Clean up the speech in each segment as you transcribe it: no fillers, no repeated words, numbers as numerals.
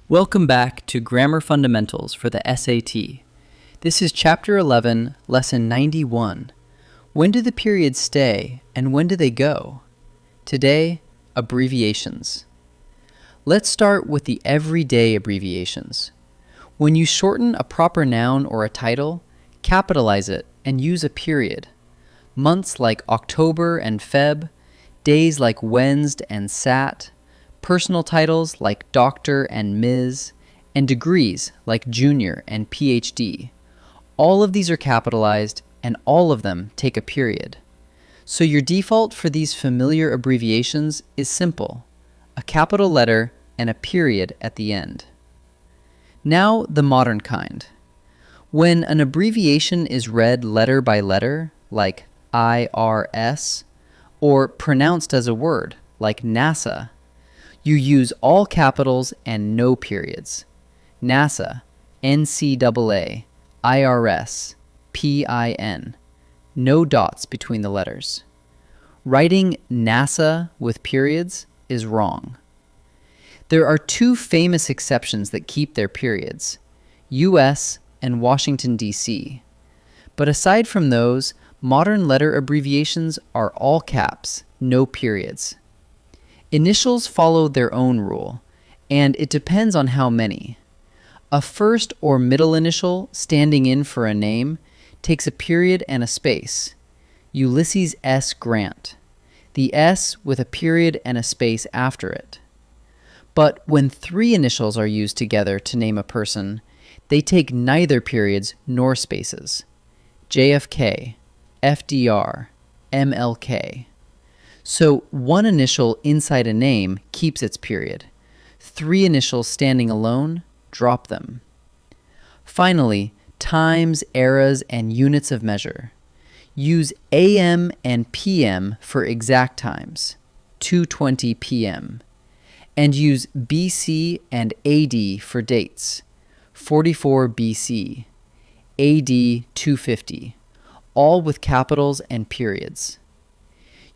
Welcome back to Grammar Fundamentals for the SAT. This is Chapter 11, Lesson 91. When do the periods stay and when do they go? Today, abbreviations. Let's start with the everyday abbreviations. When you shorten a proper noun or a title, capitalize it and use a period. Months like October and Feb, days like Wednesd and Sat, personal titles like Doctor and Ms., and degrees like Junior and PhD. All of these are capitalized, and all of them take a period. So your default for these familiar abbreviations is simple: a capital letter and a period at the end. Now the modern kind. When an abbreviation is read letter by letter, like IRS, or pronounced as a word, like NASA, you use all capitals and no periods. NASA, NCAA, IRS, PIN. No dots between the letters. Writing NASA with periods is wrong. There are two famous exceptions that keep their periods: US and Washington, D.C. But aside from those, modern letter abbreviations are all caps, no periods. Initials follow their own rule, and it depends on how many. A first or middle initial standing in for a name takes a period and a space. Ulysses S. Grant. The S with a period and a space after it. But when three initials are used together to name a person, they take neither periods nor spaces. JFK, FDR, MLK. So one initial inside a name keeps its period. Three initials standing alone drop them. Finally, times, eras, and units of measure. Use AM and PM for exact times, 2:20 p.m., and use BC and AD for dates, 44 BC, AD 250, all with capitals and periods.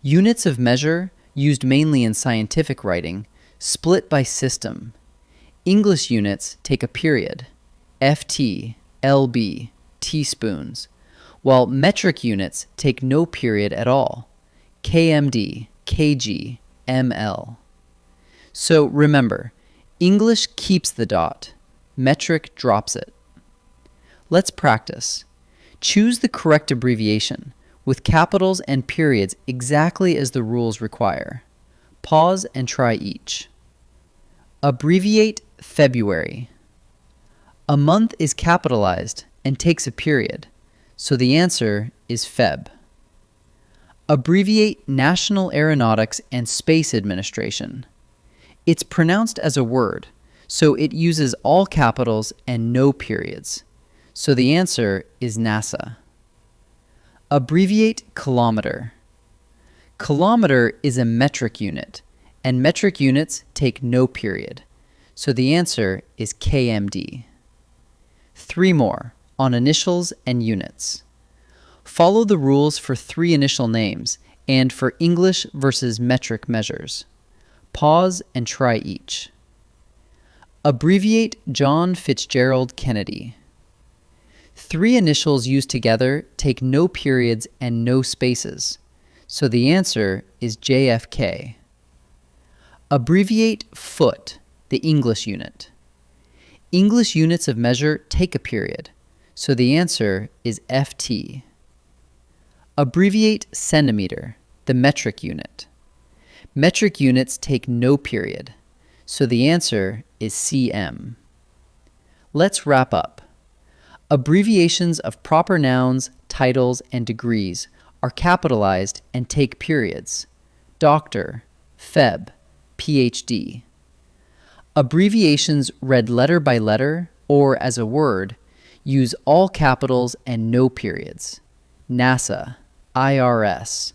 Units of measure, used mainly in scientific writing, split by system. English units take a period, FT, LB, teaspoons, while metric units take no period at all, KMD, KG, ML. So remember, English keeps the dot, metric drops it. Let's practice. Choose the correct abbreviation, with capitals and periods exactly as the rules require. Pause and try each. Abbreviate February. A month is capitalized and takes a period, so the answer is Feb. Abbreviate National Aeronautics and Space Administration. It's pronounced as a word, so it uses all capitals and no periods, so the answer is NASA. Abbreviate kilometer. Kilometer is a metric unit, and metric units take no period, so the answer is KMD. Three more, on initials and units. Follow the rules for three initial names and for English versus metric measures. Pause and try each. Abbreviate John Fitzgerald Kennedy. Three initials used together take no periods and no spaces, so the answer is JFK. Abbreviate foot, the English unit. English units of measure take a period, so the answer is FT. Abbreviate centimeter, the metric unit. Metric units take no period, so the answer is CM. Let's wrap up. Abbreviations of proper nouns, titles, and degrees are capitalized and take periods. Doctor, Feb, PhD. Abbreviations read letter by letter or as a word use all capitals and no periods. NASA, IRS,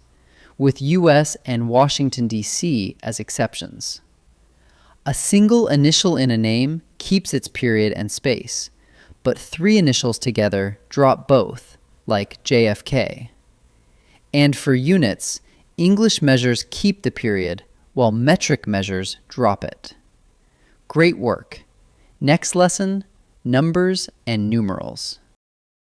with US and Washington, D.C. as exceptions. A single initial in a name keeps its period and space, but three initials together drop both, like JFK. And for units, English measures keep the period, while metric measures drop it. Great work. Next lesson, numbers and numerals.